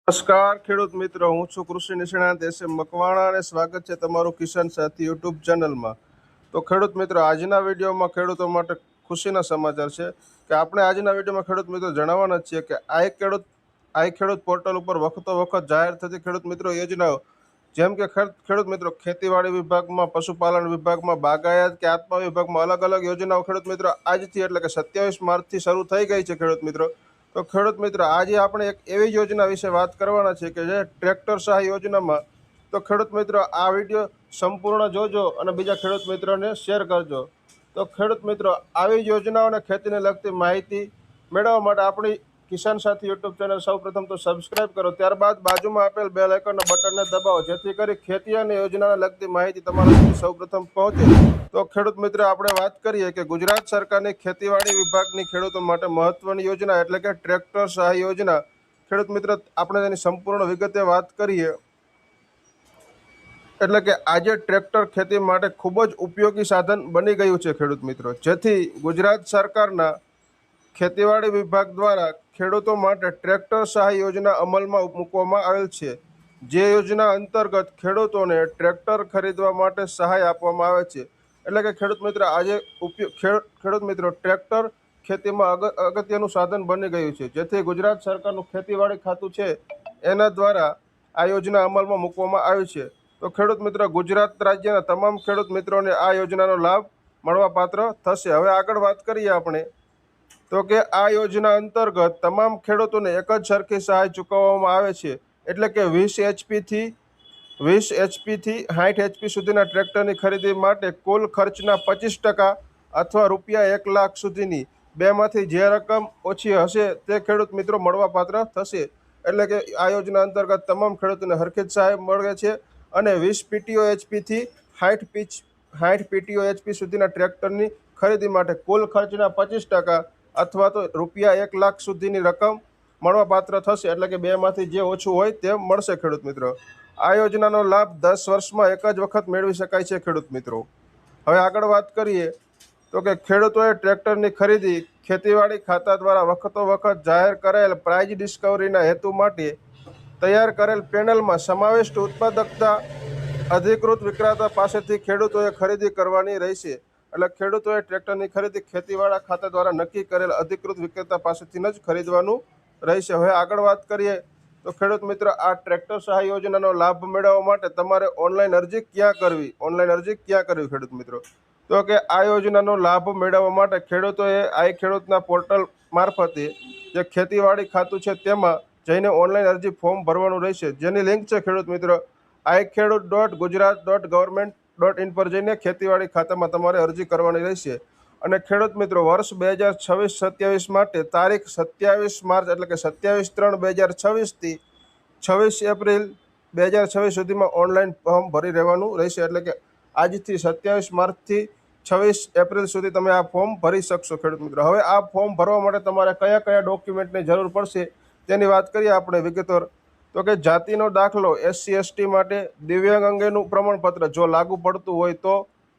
નમસ્કાર ખેડૂત મિત્રો, હું છું કૃષિ નિષ્ણાત એસ એમ મકવાણા અને સ્વાગત છે તમારું કિસાન સાથી યુટ્યુબ ચેનલમાં. તો ખેડૂત મિત્રો, આજના વિડીયોમાં ખેડૂતો માટે ખુશીના સમાચાર છે કે આપણે આજના વિડીયોમાં ખેડૂત મિત્રો જણાવવાના છીએ કે આઈ ખેડૂત પોર્ટલ ઉપર વખતો વખત જાહેર થતી ખેડૂત મિત્રો યોજનાઓ, જેમ કે ખેડૂત મિત્રો ખેતીવાડી વિભાગમાં, પશુપાલન વિભાગમાં, બાગાયત કે આત્મા વિભાગમાં અલગ અલગ યોજનાઓ ખેડૂત મિત્રો આજથી એટલે કે 27 માર્ચથી શરૂ થઈ ગઈ છે ખેડૂત મિત્રો. તો ખેડૂત મિત્રો, આજે આપણે એક એવી યોજના વિશે વાત કરવાના છે કે જે ટ્રેક્ટર સહાય યોજનામાં. તો ખેડૂત મિત્રો, આ વિડીયો સંપૂર્ણ જોજો અને બીજા ખેડૂત મિત્રોને શેર કરજો. તો ખેડૂત મિત્રો, આવી યોજનાઓ અને ખેતીને લગતી માહિતી મેળવવા માટે આપણી કિસાન સાથી યુટ્યુબ ચેનલ સૌપ્રથમ તો સબસ્ક્રાઇબ કરો, ત્યારબાદ બાજુમાં આપેલ બેલ આઇકોનના બટનને દબાવો, જેથી કરી ખેતી અને યોજનાને લગતી માહિતી તમારા સુધી સૌપ્રથમ પહોંચે. તો ખેડૂત મિત્રો, આપણે વાત કરીએ કે ગુજરાત સરકારની ખેતીવાડી વિભાગની ખેડૂતો માટે મહત્વની યોજના એટલે કે ટ્રેક્ટર સહાય યોજના. ખેડૂત મિત્રો, આપણે તેની સંપૂર્ણ વિગતે વાત કરીએ એટલે કે આજે ટ્રેક્ટર ખેતી માટે ખૂબ જ ઉપયોગી સાધન બની ગયું છે ખેડૂત મિત્રો, જેથી ગુજરાત સરકારના ખેતીવાડી વિભાગ દ્વારા ખેડૂતો માટે ટ્રેક્ટર સહાય યોજના અમલમાં મૂકવામાં આવેલ છે. જે યોજના અંતર્ગત ખેડૂતોને ટ્રેક્ટર ખરીદવા માટે સહાય આપવામાં આવે છે. એટલે કે ખેડૂત મિત્રો, આજે ખેડૂત મિત્રો ટ્રેક્ટર ખેતીમાં અગત્યનું સાધન બની ગયું છે, જેથી ગુજરાત સરકારનું ખેતીવાડી ખાતું છે એના દ્વારા આ યોજના અમલમાં મૂકવામાં આવી છે. તો ખેડૂત મિત્રો, ગુજરાત રાજ્યના તમામ ખેડૂત મિત્રોને આ યોજનાનો લાભ મળવાપાત્ર થશે. હવે આગળ વાત કરીએ આપણે તો કે આ યોજના અંતર્ગત તમામ ખેડૂતોને એક જ સરખી સહાય ચૂકવવામાં આવે છે. એટલે કે 20 એચપીથી 60 એચપી સુધીના ટ્રેક્ટરની ખરીદી માટે કુલ ખર્ચના 25% અથવા ₹1,00,000 સુધીની બેમાંથી જે રકમ ઓછી હશે તે ખેડૂત મિત્રો મળવાપાત્ર થશે. એટલે કે આ યોજના અંતર્ગત તમામ ખેડૂતોને હરખી જ સહાય મળે છે અને 20 પીટીઓ એચપીથી 60 પીટીઓ એચપી સુધીના ટ્રેક્ટરની ખરીદી માટે કુલ ખર્ચના 25% અથવા તો ₹1,00,000 સુધીની રકમ મળવાપાત્ર થશે. એટલે કે બેમાંથી જે ઓછું હોય તે મળશે ખેડૂત મિત્રો. આ યોજનાનો લાભ 10 વર્ષમાં એક જ વખત મેળવી શકાય છે ખેડૂત મિત્રો. હવે આગળ વાત કરીએ તો કે ખેડૂતોએ ટ્રેક્ટરની ખરીદી ખેતીવાડી ખાતા દ્વારા વખતો વખત જાહેર કરાયેલ પ્રાઇઝ ડિસ્કવરીના હેતુ માટે તૈયાર કરેલ પેનલમાં સમાવિષ્ટ ઉત્પાદકતા અધિકૃત વિક્રેતા પાસેથી ખેડૂતોએ ખરીદી કરવાની રહેશે. એટલે ખેડૂતોએ ટ્રેક્ટરની ખરીદી ખેતીવાડી ખાતા દ્વારા નક્કી કરેલ અધિકૃત વિક્રેતા પાસેથી જ ખરીદવાનું રહેશે. હવે આગળ વાત કરીએ તો ખેડૂત મિત્રો, આ ટ્રેક્ટર સહાય યોજનાનો લાભ મેળવવા માટે તમારે ઓનલાઈન અરજી ક્યાં કરવી ખેડૂત મિત્રો? તો કે આ યોજનાનો લાભ મેળવવા માટે ખેડૂતોએ આઈ ખેડૂતના પોર્ટલ મારફતે જે ખેતીવાડી ખાતું છે તેમાં જઈને ઓનલાઈન અરજી ફોર્મ ભરવાનું રહેશે, જેની લિંક છે ખેડૂત મિત્રો iKhedoot.gujarat.government.in પર જઈને ખેતીવાડી ખાતામાં તમારે અરજી કરવાની રહેશે. અને ખેડૂત મિત્રો, વર્ષ 2026-27 માટે તારીખ 27 માર્ચ એટલે કે 27/3/2026 થી 26 એપ્રિલ 2026 સુધીમાં ઓનલાઈન ફોર્મ ભરી રહેવાનું રહેશે. એટલે કે આજથી 27 માર્ચથી 26 એપ્રિલ સુધી તમે આ ફોર્મ ભરી શકશો ખેડૂત મિત્રો. હવે આ ફોર્મ ભરવા માટે તમારે કયા કયા ડોક્યુમેન્ટની જરૂર પડશે તેની વાત કરીએ આપણે વિગતવાર. તો કે જાતિનો દાખલો SC ST માટે, દિવ્યાંગ અંગેનું પ્રમાણપત્ર જો લાગુ પડતું હોય તો,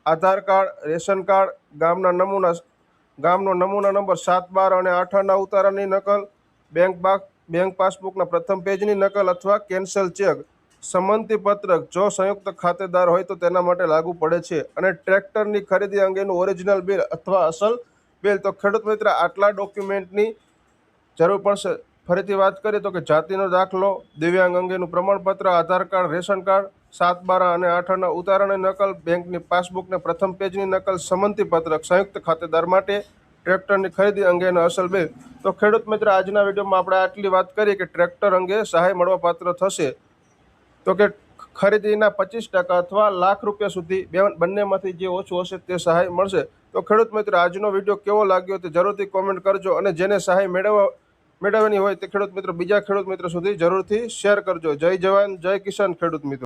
આધાર કાર્ડ, રેશન કાર્ડ, ગામનો નમૂના નંબર 7, 12 અને 8 આના ઉતારાની નકલ, બેંક પાસબુકના પ્રથમ પેજની નકલ અથવા કેન્સલ ચેક, સંમતિ પત્રક જો સંયુક્ત ખાતેદાર હોય તો તેના માટે લાગુ પડે છે, અને ટ્રેક્ટરની ખરીદી અંગેનું ઓરિજિનલ બિલ અથવા અસલ બિલ. તો ખેડૂત મિત્ર, આટલા ડોક્યુમેન્ટની જરૂર પડશે. ફરીથી વાત કરીએ તો કે જાતિનો દાખલો, દિવ્યાંગ અંગેનું પ્રમાણપત્ર, આધાર કાર્ડ, રેશન કાર્ડ, 7, 12 અને 8 આના ઉતારાની નકલ, બેંકની પાસબુકને પ્રથમ પેજની નકલ, સંમતિ પત્રક સંયુક્ત ખાતેદાર માટે, ટ્રેક્ટરની ખરીદી અંગેનો અસલ બિલ. તો ખેડૂત મિત્ર, આજના વિડીયોમાં આપણે આટલી વાત કરીએ કે ટ્રેક્ટર અંગે સહાય મળવાપાત્ર થશે. તો કે ખરીદીના 25% અથવા ₹1,00,000 સુધી બંનેમાંથી જે ઓછું હશે તે સહાય મળશે. તો ખેડૂત મિત્ર, આજનો વિડીયો કેવો લાગ્યો તે જરૂરથી કોમેન્ટ કરજો, અને જેને સહાય મેળવવાની હોય તે ખેડૂત મિત્રો બીજા ખેડૂત મિત્રો સુધી જરૂરથી શેર કરજો. જય જવાન, જય કિસાન ખેડૂત મિત્રો.